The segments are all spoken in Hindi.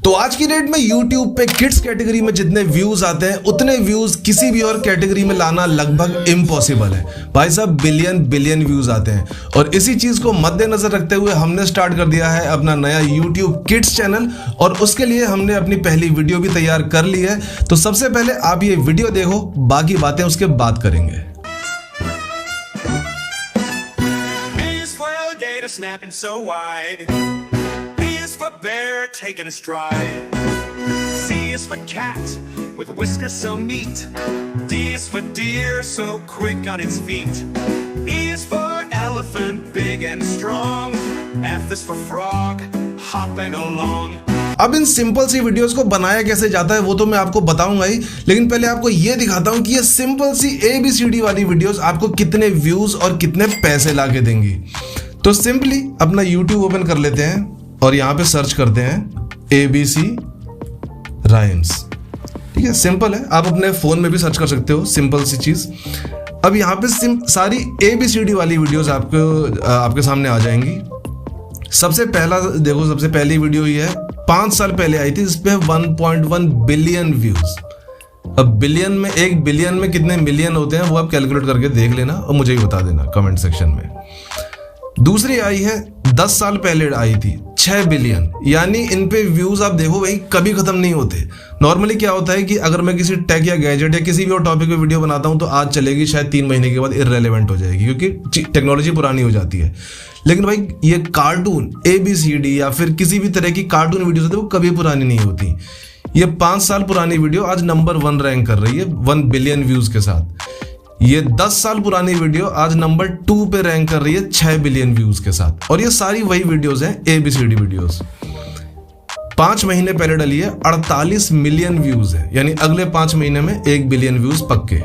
तो आज की डेट में YouTube पे किड्स कैटेगरी में जितने व्यूज आते हैं उतने व्यूज किसी भी और कैटेगरी में लाना लगभग इम्पॉसिबल है। भाई साहब बिलियन व्यूज आते हैं और इसी चीज को मद्देनजर रखते हुए हमने स्टार्ट कर दिया है अपना नया YouTube किड्स चैनल और उसके लिए हमने अपनी पहली वीडियो भी तैयार कर ली है। तो सबसे पहले आप ये वीडियो देखो, बाकी बातें उसके बाद करेंगे। Snapping so wide. B is for bear taking a stride. C is for cat with whiskers so neat. D is for deer so quick on its feet. E is for elephant big and strong. F is for frog hopping along. अब इन सिंपल सी वीडियोस को बनाया कैसे जाता है वो तो मैं आपको बताऊंगा ही, लेकिन पहले आपको ये दिखाता हूं कि ये सिंपल सी ABCD वाली वीडियोस आपको कितने व्यूज और कितने पैसे ला के देंगी। तो सिंपली अपना YouTube ओपन कर लेते हैं और यहाँ पे सर्च करते हैं ABC राइम्स। ठीक है, सिंपल है, आप अपने फोन में भी सर्च कर सकते हो, सिंपल सी चीज। अब यहाँ पे सारी ABCD वाली वीडियोस आपके सामने आ जाएंगी। सबसे पहला देखो, सबसे पहली वीडियो ही है, 5 साल पहले आई थी, जिसपे 1.1 बिलियन व्यूज। अब बिलियन में, 1 बिलियन में कितने मिलियन होते हैं वो आप कैलकुलेट करके देख लेना और मुझे ही बता देना कमेंट सेक्शन में। दूसरी आई है 10 साल पहले आई थी, 6 बिलियन। यानी इन पे व्यूज आप देखो भाई कभी खत्म नहीं होते। नॉर्मली क्या होता है कि अगर मैं किसी टेक या गैजेट या किसी भी और टॉपिक पे वीडियो बनाता हूं तो आज चलेगी, शायद 3 महीने के बाद इररेलेवेंट हो जाएगी क्योंकि टेक्नोलॉजी पुरानी हो जाती है। लेकिन भाई ये कार्टून ABCD या फिर किसी भी तरह की कार्टून वीडियोस होती है वो कभी पुरानी नहीं होती। ये 5 साल पुरानी वीडियो आज नंबर 1 रैंक कर रही है 1 बिलियन व्यूज के साथ। ये 10 साल पुरानी वीडियो आज नंबर 2 पे रैंक कर रही है 6 बिलियन व्यूज के साथ। और ये सारी वही वीडियोस हैं ABCD वीडियोस। 5 महीने पहले डली है, 48 मिलियन व्यूज है, यानी अगले 5 महीने में 1 बिलियन व्यूज पक्के।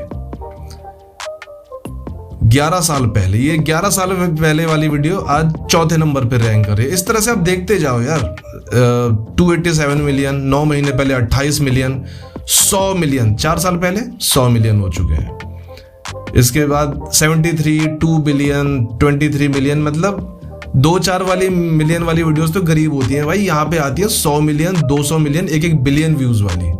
11 साल पहले, ये 11 साल पहले वाली वीडियो आज 4थे नंबर पे रैंक कर रही है। इस तरह से आप देखते जाओ यार। 287 मिलियन, 9 महीने पहले 28 मिलियन, 100 मिलियन, 4 साल पहले 100 मिलियन हो चुके हैं। इसके बाद 73, 2 बिलियन, 23 मिलियन, मतलब 2-4 वाली मिलियन वाली वीडियोस तो गरीब होती हैं भाई। यहाँ पे आती है 100 मिलियन, 200 मिलियन, 1 बिलियन व्यूज वाली।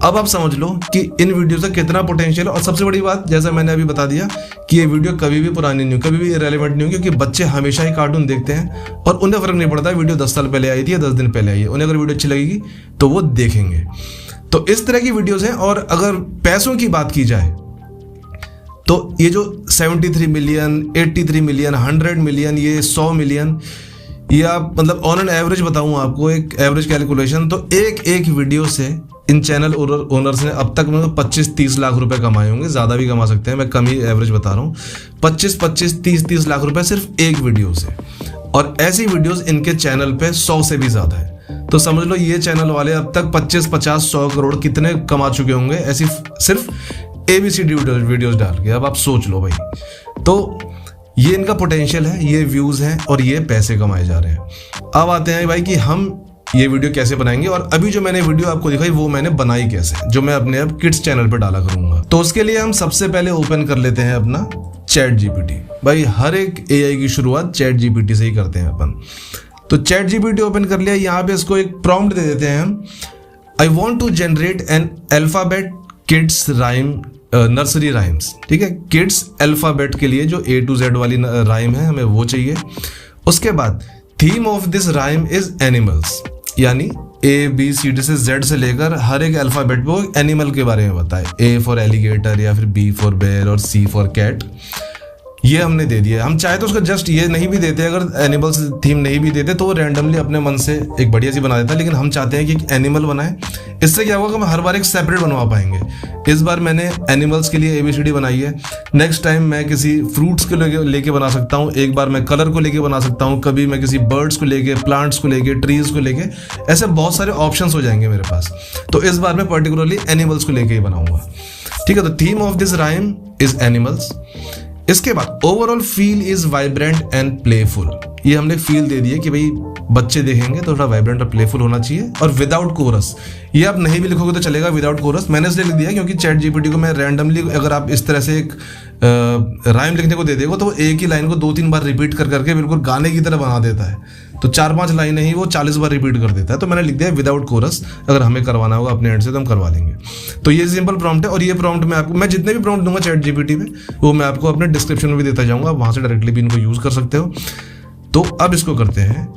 अब आप समझ लो कि इन वीडियो का कितना पोटेंशियल है। और सबसे बड़ी बात, जैसा मैंने अभी बता दिया कि ये वीडियो कभी भी पुरानी नहीं हो, कभी भी इररेलेवेंट नहीं हो, क्योंकि बच्चे हमेशा ही कार्टून देखते हैं और उन्हें फर्क नहीं पड़ता वीडियो 10 साल पहले आई थी या 10 दिन पहले आई है। उन्हें अगर वीडियो अच्छी लगेगी तो वो देखेंगे। तो इस तरह की वीडियोज हैं। और अगर पैसों की बात की जाए तो ये जो 73 मिलियन, 83 मिलियन, 100 मिलियन, ये 100 मिलियन, ये आप मतलब ऑन एन एवरेज बताऊं आपको, एक एवरेज कैलकुलेशन, तो एक वीडियो से इन चैनल ओनर्स ने अब तक मतलब 25-30 लाख रुपए कमाए होंगे। ज़्यादा भी कमा सकते हैं, मैं कम ही एवरेज बता रहा हूँ। 25-30 लाख रुपए सिर्फ एक वीडियो से। और ऐसी वीडियोस इनके चैनल पे 100 से भी ज़्यादा है। तो समझ लो ये चैनल वाले अब तक 25-50-100 करोड़ कितने कमा चुके होंगे ऐसी सिर्फ ABCD वीडियोस डाल के। अब आप सोच लो भाई। तो ये इनका पोटेंशियल है, ये व्यूज हैं और ये पैसे कमाए जा रहे हैं। अब आते हैं भाई कि हम ये वीडियो कैसे बनाएंगे। और अभी जो मैंने वीडियो आपको दिखाई वो मैंने बनाई कैसे, जो मैं अपने अब किड्स चैनल पे डाला करूंगा। तो उसके लिए हम सबसे पहले ओपन कर लेते हैं अपना ChatGPT। भाई हर एक AI की शुरुआत ChatGPT से ही करते हैं अपन। तो ChatGPT ओपन कर लिया। यहाँ पे इसको एक प्रॉम्प्ट दे देते हैं हम, I want to generate an alphabet kids rhyme nursery rhymes. ठीक है, किड्स अल्फाबेट के लिए जो A to Z वाली राइम है हमें वो चाहिए। उसके बाद theme of this rhyme is animals, यानी ABCD से Z से लेकर हर एक अल्फाबेट वो एनिमल के बारे में बताए। A फॉर एलिगेटर या फिर B फॉर बेयर और C फॉर कैट। ये हमने दे दिया। हम चाहे तो उसका जस्ट ये नहीं भी देते, अगर एनिमल्स थीम नहीं भी देते तो वो रैंडमली अपने मन से एक बढ़िया सी बना देता है। लेकिन हम चाहते हैं कि एक एनिमल बनाए। इससे क्या होगा कि हम हर बार एक सेपरेट बनवा पाएंगे। इस बार मैंने एनिमल्स के लिए ABCD बनाई है, नेक्स्ट टाइम मैं किसी फ्रूट्स को लेके बना सकता हूँ, एक बार मैं कलर को लेके बना सकता हूँ, कभी मैं किसी बर्ड्स को लेके, प्लांट्स को लेके, ट्रीज को लेके, ऐसे बहुत सारे ऑप्शंस हो जाएंगे मेरे पास। तो इस बार मैं पर्टिकुलरली एनिमल्स को लेके ही बनाऊंगा। ठीक है, तो theme of this rhyme is animals. इसके बाद overall feel is vibrant and playful. ये हमने फील दे दिया कि भाई बच्चे देखेंगे तो थोड़ा वाइब्रेंट और प्लेफुल होना चाहिए। और विदाउट कोरस, ये आप नहीं भी लिखोगे तो चलेगा विदाउट कोरस। मैंने इसलिए लिख दिया क्योंकि ChatGPT को मैं रैंडमली, अगर आप इस तरह से एक राइम लिखने को दे देगा तो वो एक ही लाइन को 2-3 बार रिपीट कर करके बिल्कुल गाने की तरह बना देता है। तो 4-5 लाइनें ही वो 40 बार रिपीट कर देता है। तो मैंने लिख दिया विदाउट कोरस, अगर हमें करवाना होगा अपने एंड से तो हम करवा लेंगे। तो ये सिंपल प्रॉम्प्ट है, और ये प्रॉम्प्ट मैं जितने भी प्रॉम्प्ट दूंगा चैट जीपीटी में वो मैं आपको अपने डिस्क्रिप्शन में भी देता जाऊंगा, वहां से डायरेक्टली भी इनको यूज कर सकते हो। तो अब इसको करते हैं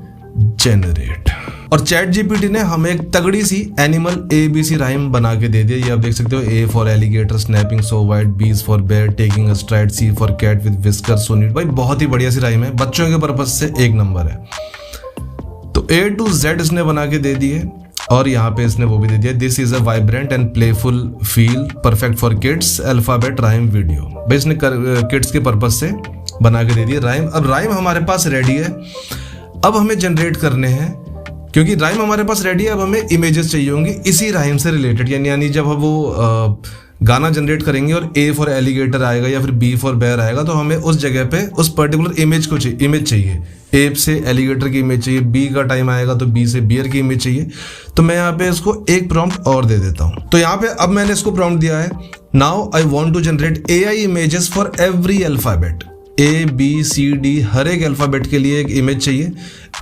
जेनरेट, और चैट जीपीटी ने हमें एक तगड़ी सी एनिमल ABC राइम बना के दे दिया। ये आप देख सकते हो, A for alligator snapping so wide, B for bear taking a stride, C for cat with whisker so neat. भाई बहुत ही बढ़िया सी राइम है, बच्चों के पर्पज से एक नंबर है। तो A to Z इसने बना के दे दिए, और यहाँ पे इसने वो भी दे दिया, this is a vibrant and playful feel perfect for kids alphabet rhyme video. भाई इसने किड्स के पर्पज से बना के दे दिया राइम। अब राइम हमारे पास रेडी है, अब हमें जनरेट करने हैं, क्योंकि राइम हमारे पास रेडी है। अब हमें इमेजेस चाहिए होंगी इसी राइम से रिलेटेड, यानी जब हम वो गाना जनरेट करेंगे और A फॉर एलिगेटर आएगा या फिर B फॉर बेयर आएगा, तो हमें उस जगह पे उस पर्टिकुलर इमेज चाहिए। A से एलिगेटर की इमेज चाहिए, B का टाइम आएगा तो B से बियर की इमेज चाहिए। तो मैं यहाँ पे इसको एक प्रॉम्प्ट और दे देता हूँ। तो यहाँ पे अब मैंने इसको प्रॉम्प्ट दिया है, now I want to generate AI images for every alphabet. ABCD हर एक अल्फाबेट के लिए एक इमेज चाहिए।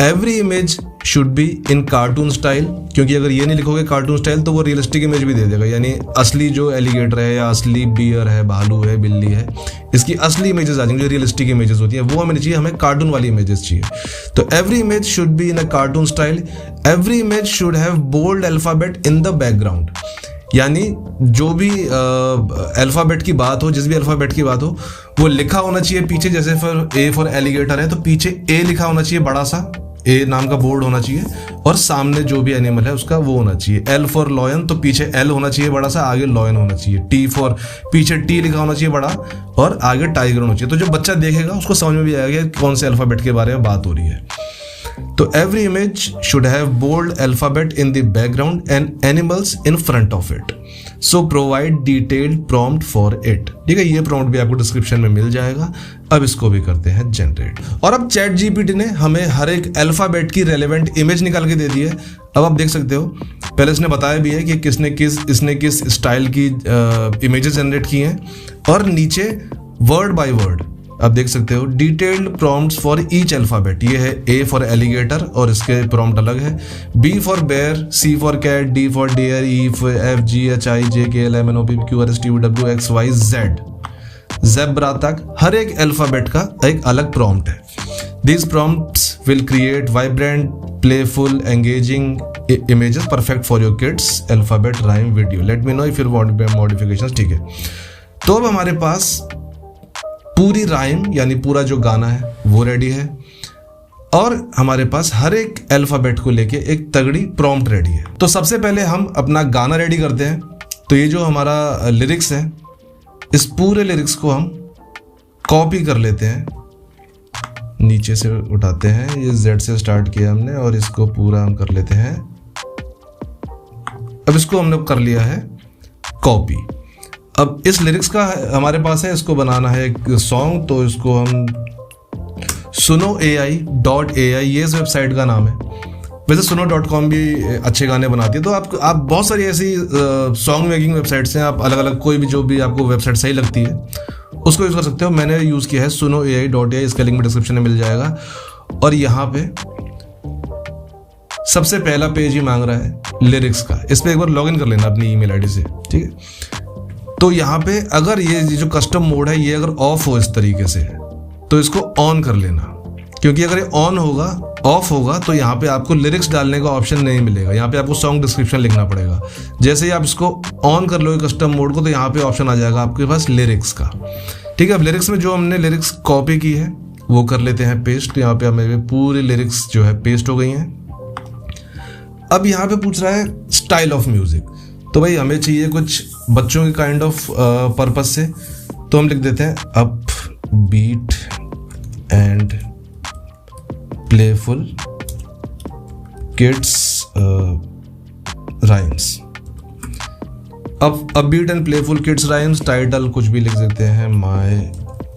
Every image should be in cartoon style, क्योंकि अगर ये नहीं लिखोगे कार्टून स्टाइल तो वो रियलिस्टिक इमेज भी दे देगा, यानी असली जो एलिगेटर है या असली बियर है, भालू है, बिल्ली है, इसकी असली इमेजेस आ जाएंगी, जो रियलिस्टिक इमेजेस होती है वो हमें चाहिए, हमें कार्टून वाली इमेजेस चाहिए। तो every image should be in a cartoon style, every image should have bold alphabet in the background, यानी जो भी अल्फाबेट की बात हो, जिस भी अल्फाबेट की बात हो, वो लिखा होना चाहिए पीछे। जैसे A फॉर एलिगेटर है तो पीछे A लिखा होना चाहिए, बड़ा सा A नाम का बोर्ड होना चाहिए, और सामने जो भी एनिमल है उसका वो होना चाहिए। L फॉर लॉयन तो पीछे L होना चाहिए बड़ा सा, आगे लॉयन होना चाहिए। T फॉर पीछे T लिखा होना चाहिए बड़ा, और आगे टाइगर होना चाहिए। तो जो बच्चा देखेगा उसको समझ में भी आएगा कौन से अल्फाबेट के बारे में बात हो रही है। तो every image should have bold alphabet in the background and animals in front of it, so provide detailed prompt for it. ठीक है, ये प्रॉम्प्ट भी आपको डिस्क्रिप्शन में मिल जाएगा। अब इसको भी करते हैं जनरेट, और अब चैट जीपीटी ने हमें हर एक अल्फाबेट की रेलेवेंट इमेज निकाल के दे दी है। अब आप देख सकते हो, पहले इसने बताया भी है कि इसने किस स्टाइल की इमेजेस जनरेट की हैं, और नीचे वर्ड बाय वर्ड आप देख सकते हो detailed prompts for each alphabet. ये है A फॉर एलिगेटर और इसके प्रॉम्प्ट अलग है, B for bear, C for cat, D for deer, E for F G H I J K L M N O P Q R S T U W X Y Z, zebra तक हर एक अल्फाबेट का एक अलग प्रॉम्प्ट है। These prompts will create vibrant, playful, engaging images perfect for your kids alphabet rhyme video. Let me know if you want modifications. ठीक है, तो अब हमारे पास पूरी राइम यानी पूरा जो गाना है वो रेडी है, और हमारे पास हर एक अल्फाबेट को लेके एक तगड़ी प्रॉम्प्ट रेडी है। तो सबसे पहले हम अपना गाना रेडी करते हैं। तो ये जो हमारा लिरिक्स है, इस पूरे लिरिक्स को हम कॉपी कर लेते हैं, नीचे से उठाते हैं, ये Z से स्टार्ट किया हमने, और इसको पूरा हम कर लेते हैं। अब इसको हमने कर लिया है कॉपी। अब इस लिरिक्स का हमारे पास है, इसको बनाना है एक सॉन्ग। तो इसको हम sunoai.ai, ये इस वेबसाइट का नाम है। वैसे suno.com भी अच्छे गाने बनाती है। तो आप बहुत सारी ऐसी सॉन्ग मेकिंग वेबसाइट्स हैं, आप अलग अलग कोई भी जो भी आपको वेबसाइट सही लगती है उसको यूज़ कर सकते हो। मैंने यूज़ किया है sunoai.ai, इसका लिंक डिस्क्रिप्शन में मिल जाएगा। और यहाँ पे सबसे पहला पेज ही मांग रहा है लिरिक्स का, इस पर एक बार लॉग इन कर लेना अपनी ईमेल आईडी से। ठीक है, तो यहाँ पे अगर ये जो कस्टम मोड है ये अगर ऑफ हो इस तरीके से, तो इसको ऑन कर लेना, क्योंकि अगर ये ऑन होगा ऑफ होगा तो यहाँ पे आपको लिरिक्स डालने का ऑप्शन नहीं मिलेगा। यहाँ पे आपको सॉन्ग डिस्क्रिप्शन लिखना पड़ेगा। जैसे ही आप इसको ऑन कर लोगे कस्टम मोड को, तो यहाँ पे ऑप्शन आ जाएगा आपके पास लिरिक्स का। ठीक है, अब लिरिक्स में जो हमने लिरिक्स कॉपी की है वो कर लेते हैं पेस्ट। यहाँ पे हमें पूरी लिरिक्स जो है पेस्ट हो गई हैं। अब यहाँ पे पूछ रहा है स्टाइल ऑफ म्यूजिक, तो भाई हमें चाहिए कुछ बच्चों के काइंड ऑफ पर्पस से, तो हम लिख देते हैं upbeat and playful kids rhymes. अब beat and playful kids rhymes, title कुछ भी लिख देते हैं माय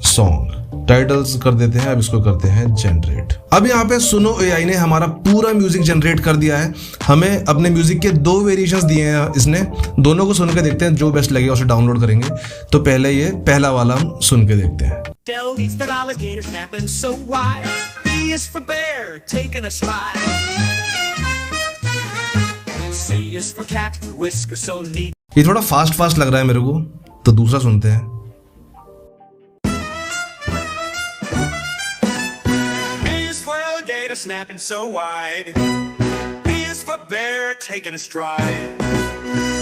सॉन्ग, टाइटल्स कर देते हैं। अब इसको करते हैं जनरेट। अब यहाँ पे सुनो एआई ने हमारा पूरा म्यूजिक जनरेट कर दिया है। हमें अपने म्यूजिक के 2 वेरिएशंस दिए हैं इसने, दोनों को सुन के देखते हैं, जो बेस्ट लगेगा उसे डाउनलोड करेंगे। तो पहले ये पहला वाला हम सुन के देखते हैं। Del eats that alligator snapping so wide. B is for bear, taking a slide. C is for cat, whiskers so neat. ये थोड़ा फास्ट लग रहा है मेरे को, तो दूसरा सुनते हैं। B is for alligator snapping so wide. B is for bear, taking a stride.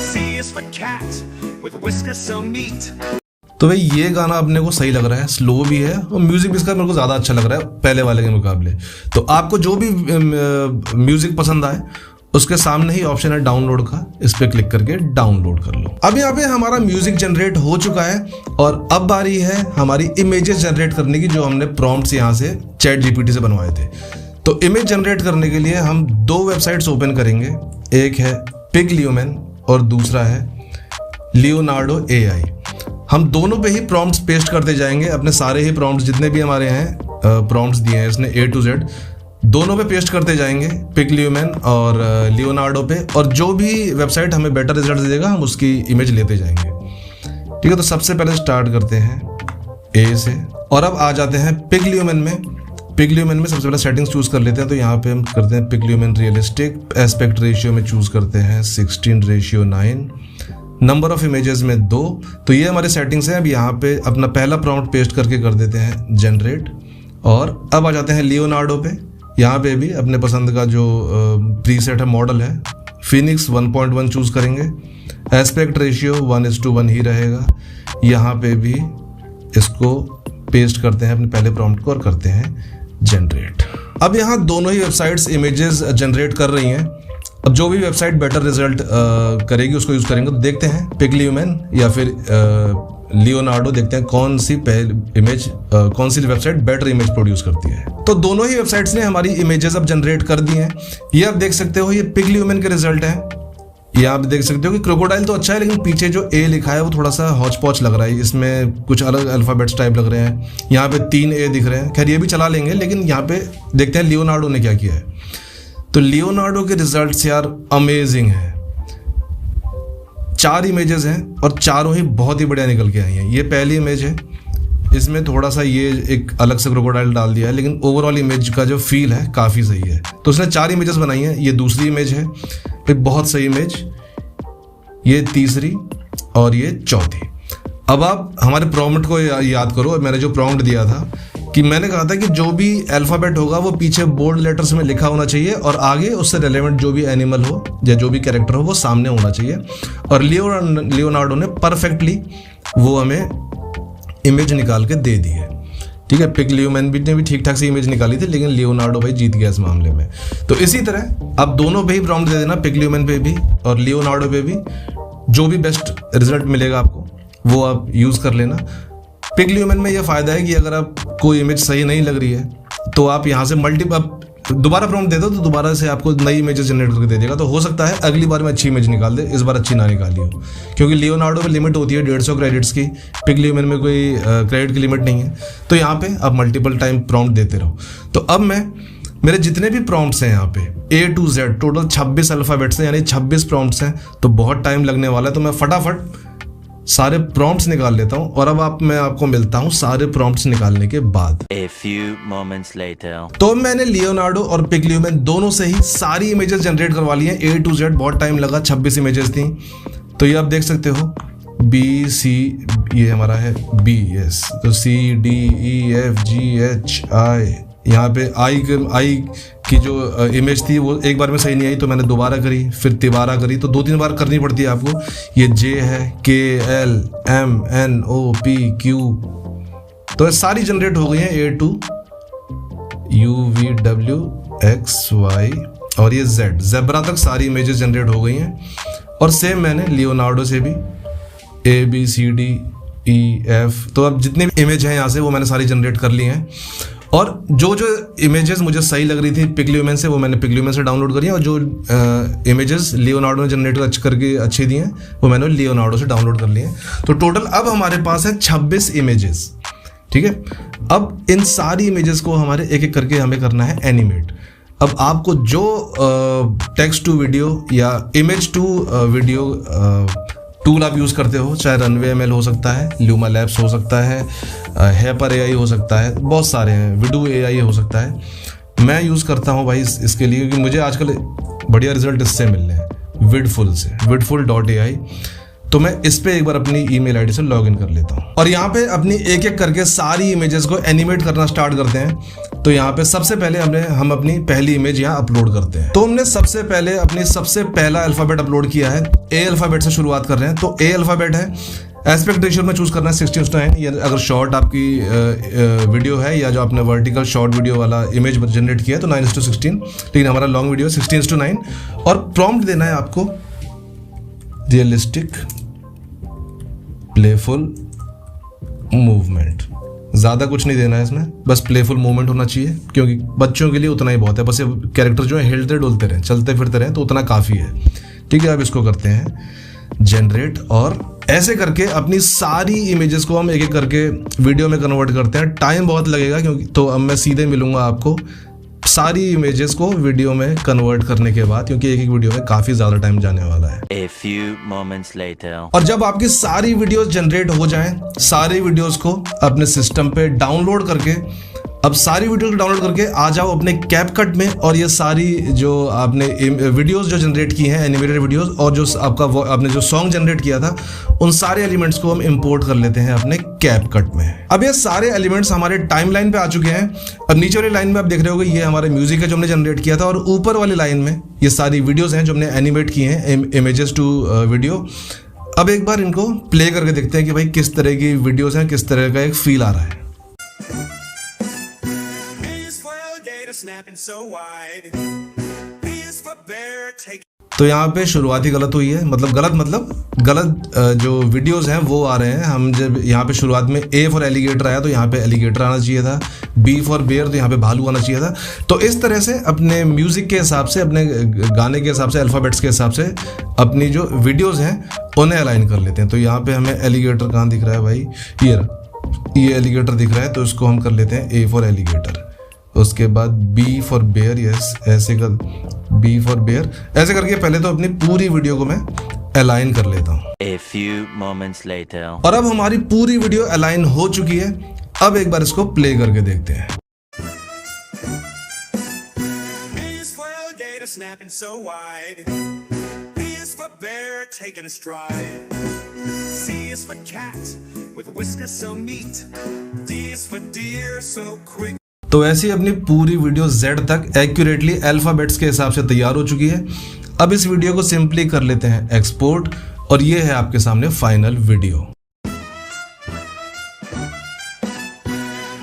C is for cat, with whiskers so neat. तो भाई ये गाना अपने को सही लग रहा है, स्लो भी है और म्यूजिक भी इसका मेरे को ज़्यादा अच्छा लग रहा है पहले वाले के मुकाबले। तो आपको जो भी म्यूजिक पसंद आए उसके सामने ही ऑप्शन है डाउनलोड का, इस पर क्लिक करके डाउनलोड कर लो। अब यहाँ पे हमारा म्यूजिक जनरेट हो चुका है और अब बारी है हमारी इमेजेस जनरेट करने की, जो हमने प्रॉम्प्ट्स यहाँ से चैट जीपीटी से बनवाए थे। तो इमेज जनरेट करने के लिए हम 2 वेबसाइट्स ओपन करेंगे, एक है पिगल्यूमन और दूसरा है लियोनार्डो एआई। हम दोनों पे ही प्रॉम्प्ट्स पेस्ट करते जाएंगे, अपने सारे ही प्रॉम्प्ट्स जितने भी हमारे हैं प्रॉम्प्ट्स दिए हैं इसने A to Z, दोनों पे पेस्ट करते जाएंगे, पिगल्यूमन और लियोनार्डो पे, और जो भी वेबसाइट हमें बेटर रिजल्ट देगा हम उसकी इमेज लेते जाएंगे। ठीक है, तो सबसे पहले स्टार्ट करते हैं A से और अब आ जाते हैं पिगल्यूमन में। पिगल्यूमन में सबसे पहले सेटिंग्स चूज कर लेते हैं। तो यहाँ पे हम करते हैं पिगल्यूमन रियलिस्टिक, एस्पेक्ट रेशियो में चूज करते हैं 16:9, नंबर ऑफ इमेजेस में 2। तो ये हमारी सेटिंग्स है। अब यहाँ पे अपना पहला प्रॉम्प्ट पेस्ट करके कर देते हैं जनरेट और अब आ जाते हैं लियोनार्डो पे। यहाँ पे भी अपने पसंद का जो प्रीसेट है मॉडल है फिनिक्स 1.1 चूज करेंगे, एस्पेक्ट रेशियो 1:1 ही रहेगा। यहाँ पे भी इसको पेस्ट करते हैं अपने पहले प्रॉम्प्ट को और करते हैं जनरेट। अब यहाँ दोनों ही वेबसाइट्स इमेजेस जनरेट कर रही हैं। अब जो भी वेबसाइट बेटर रिजल्ट करेगी उसको यूज़ करेंगे। तो देखते हैं पिगल्यूमन या फिर लियोनार्डो, देखते हैं कौन सी कौन सी वेबसाइट बेटर इमेज प्रोड्यूस करती है। तो दोनों ही वेबसाइट्स ने हमारी इमेजेस अब जनरेट कर दी हैं। ये आप देख सकते हो, ये पिगल्यूमन के रिजल्ट हैं। ये आप देख सकते हो कि क्रोकोडाइल तो अच्छा है, लेकिन पीछे जो ए लिखा है वो थोड़ा सा हौच पौच लग रहा है, इसमें कुछ अलग अल्फ़ाबेट्स टाइप लग रहे हैं। यहाँ पे 3 ए दिख रहे हैं। खैर ये भी चला लेंगे, लेकिन यहाँ पे देखते हैं लियोनार्डो ने क्या किया है। तो लियोनार्डो के रिजल्ट्स यार अमेजिंग है। 4 इमेजेस हैं और चारों ही बहुत ही बढ़िया निकल के आई हैं। ये पहली इमेज है, इसमें थोड़ा सा ये एक अलग से क्रोकोडाइल डाल दिया है, लेकिन ओवरऑल इमेज का जो फील है काफ़ी सही है। तो उसने 4 इमेजेस बनाई हैं। ये दूसरी इमेज है, एक बहुत सही इमेज, ये तीसरी और ये चौथी। अब आप हमारे प्रॉम्प्ट को याद करो। मैंने जो प्रॉम्प्ट दिया था कि मैंने कहा था कि जो भी अल्फ़ाबेट होगा वो पीछे बोल्ड लेटर्स में लिखा होना चाहिए और आगे उससे रेलेवेंट जो भी एनिमल हो या जो भी कैरेक्टर हो वो सामने होना चाहिए। और लियोनार्डो ने परफेक्टली वो हमें इमेज निकाल के दे दी है। ठीक है, पिगल्यूमन ने भी ठीक ठाक से इमेज निकाली थी, लेकिन लियोनार्डो भाई जीत गया इस मामले में। तो इसी तरह आप दोनों पे ही प्रॉम्प्ट दे देना, पिगल्यूमन पे भी और लियोनार्डो पे भी। जो भी बेस्ट रिजल्ट मिलेगा आपको वो आप यूज़ कर लेना। पिगल्यूमन में यह फ़ायदा है कि अगर आप कोई इमेज सही नहीं लग रही है तो आप यहाँ से दोबारा प्रॉम्प्ट दे दो तो दोबारा से आपको नई इमेजेस जनरेट करके दे देगा। तो हो सकता है अगली बार में अच्छी इमेज निकाल दे, इस बार अच्छी ना निकाली हो, क्योंकि लियोनार्डो में लिमिट होती है 150 क्रेडिट्स की, पिगल्यूमन में कोई क्रेडिट की लिमिट नहीं है। तो यहाँ पे आप मल्टीपल टाइम प्रॉम्प्ट देते रहो। तो अब मेरे जितने भी प्रॉम्प्ट्स हैं यहाँ पे A to Z total 26 alphabets हैं, यानी 26 प्रॉम्प्ट्स हैं। तो बहुत टाइम लगने वाला है, तो मैं फटाफट सारे प्रॉम्प्ट्स निकाल लेता हूँ और अब मैं आपको मिलता हूँ सारे प्रॉम्प्ट्स निकालने के बाद। A few moments later. तो मैंने लियोनार्डो और पिगल्यूमन दोनों से ही सारी इमेजेस जनरेट करवा ली हैं A to Z। बहुत टाइम लगा, 26 इमेजेस थी। तो ये आप देख सकते हो B C, ये हमारा है B, यस। तो C D E F G H I, यहाँ पे आई की जो इमेज थी वो एक बार में सही नहीं आई, तो मैंने दोबारा करी, फिर तिबारा करी। तो 2-3 बार करनी पड़ती है आपको। ये J है, K L M N O P Q, तो ये सारी जनरेट हो गई हैं A to U V W X Y और ये Z, ज़ेब्रा तक सारी इमेजेस जनरेट हो गई हैं। और सेम मैंने लियोनार्डो से भी A B C D E F, तो अब जितने भी इमेज हैं यहाँ से वो मैंने सारी जनरेट कर ली हैं। और जो इमेजेस मुझे सही लग रही थी पिगल्यूमन से वो मैंने पिगल्यूमन से डाउनलोड करी है, और जो इमेजेस लियोनार्डो ने जनरेट करके अच्छी दी हैं वो मैंने लियोनार्डो से डाउनलोड कर ली हैं। तो टोटल अब हमारे पास है 26 इमेजेस। ठीक है। अब इन सारी इमेजेस को हमारे एक एक करके हमें करना है एनिमेट। अब आपको जो टेक्स्ट टू वीडियो या इमेज टू वीडियो टूल आप यूज़ करते हो, चाहे रनवे ML हो सकता है, ल्यूमा लैब्स हो सकता है, हैपर AI हो सकता है, बहुत सारे हैं, विडू AI हो सकता है। मैं यूज़ करता हूँ भाई इसके लिए, क्योंकि मुझे आजकल बढ़िया रिजल्ट इससे मिल रहे हैं, विडफुल से, vidful.ai। तो मैं इस पे एक बार अपनी ईमेल आईडी से लॉगिन कर लेता हूँ और यहाँ पे अपनी एक एक करके सारी इमेजेस को एनिमेट करना स्टार्ट करते हैं। तो यहाँ पे सबसे पहले हम अपनी पहली इमेज यहाँ अपलोड करते हैं। तो हमने सबसे पहले अपनी सबसे पहला अल्फ़ाबेट अपलोड किया है, A अल्फ़ाबेट से शुरुआत कर रहे हैं। तो A अल्फ़ाबेट है, एस्पेक्ट रेशियो में चूज करना है 16:9, या अगर शॉर्ट आपकी वीडियो है या जो आपने वर्टिकल शॉर्ट वीडियो वाला इमेज जनरेट किया है तो 9:16, लेकिन हमारा लॉन्ग वीडियो 16:9। और प्रॉम्प्ट देना है आपको रियलिस्टिक प्लेफुल मूवमेंट, ज़्यादा कुछ नहीं देना है इसमें, बस प्लेफुल मूवमेंट होना चाहिए, क्योंकि बच्चों के लिए उतना ही बहुत है। बस ये कैरेक्टर जो है हिलते डुलते रहें, चलते फिरते रहें, तो उतना काफ़ी है। ठीक है, अब इसको करते हैं जनरेट, और ऐसे करके अपनी सारी इमेजेस को हम एक एक करके वीडियो में कन्वर्ट करते हैं। टाइम बहुत लगेगा, क्योंकि तो अब मैं सीधे मिलूंगा आपको सारी इमेजेस को वीडियो में कन्वर्ट करने के बाद, क्योंकि एक एक वीडियो में काफ़ी ज़्यादा टाइम जाने वाला है। A few moments later. और जब आपकी सारी वीडियोस जनरेट हो जाएं, सारी वीडियोस को अपने सिस्टम पे डाउनलोड करके, अब सारी वीडियोस को डाउनलोड करके आ जाओ अपने कैपकट में, और ये सारी जो आपने वीडियोस जो जनरेट की हैं, एनिमेटेड वीडियोस, और जो आपने जो सॉन्ग जनरेट किया था, उन सारे एलिमेंट्स को हम इंपोर्ट कर लेते हैं अपने कैपकट में। अब ये सारे एलिमेंट्स हमारे टाइमलाइन पे आ चुके हैं। अब नीचे वाली लाइन में आप देख रहे होगे, ये हमारे म्यूजिक है जो हमने जनरेट किया था, और ऊपर वाली लाइन में ये सारी वीडियोस हैं जो हमने एनिमेट किए हैं, इमेजेस टू वीडियो। अब एक बार इनको प्ले करके देखते हैं कि भाई किस तरह की वीडियोस हैं, किस तरह का एक फील आ रहा है। Snapping so wide. B is for bear, take. तो यहाँ पे शुरुआत ही गलत हुई है, मतलब गलत जो वीडियोस हैं वो आ रहे हैं। हम जब यहाँ पे शुरुआत में A फॉर एलिगेटर आया तो यहाँ पे एलिगेटर आना चाहिए था, B फॉर बेयर तो यहाँ पे भालू आना चाहिए था। तो इस तरह से अपने म्यूजिक के हिसाब से, अपने गाने के हिसाब से, अल्फ़ाबेट्स के हिसाब से अपनी जो वीडियोज़ हैं उन्हें अलाइन कर लेते हैं। तो यहाँ पे हमें एलिगेटर कहाँ दिख रहा है भाई, ये एलिगेटर दिख रहा है, तो इसको हम कर लेते हैं A फॉर एलिगेटर। उसके बाद B फॉर बेयर, यस, ऐसे कर B फॉर बेयर, ऐसे करके पहले तो अपनी पूरी वीडियो को मैं अलाइन कर लेता हूँ। A few moments later. और अब हमारी पूरी वीडियो अलाइन हो चुकी है। अब एक बार इसको प्ले करके देखते हैं। B is for alligator, snapping so wide. B is for bear, taking a stride. C is for cat, with whiskers so neat. D is for deer, so quick. तो ऐसी अपनी पूरी वीडियो Z तक एक्यूरेटली अल्फ़ाबेट्स के हिसाब से तैयार हो चुकी है। अब इस वीडियो को सिंपली कर लेते हैं एक्सपोर्ट, और ये है आपके सामने final video.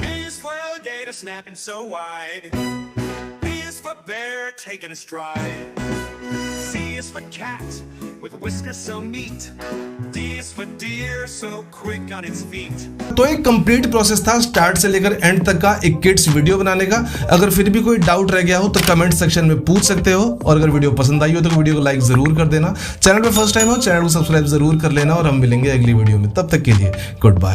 B is for alligator, snapping so wide. B is for bear, taking a stride. C is for cat, with whiskers so neat. D is for deer, so quick on its feet. तो एक कंप्लीट प्रोसेस था स्टार्ट से लेकर एंड तक का एक किड्स वीडियो बनाने का। अगर फिर भी कोई डाउट रह गया हो तो कमेंट सेक्शन में पूछ सकते हो, और अगर वीडियो पसंद आई हो तो वीडियो को लाइक जरूर कर देना। चैनल पे फर्स्ट टाइम हो, चैनल को सब्सक्राइब जरूर कर लेना, और हम मिलेंगे अगली वीडियो में। तब तक के लिए गुड बाय।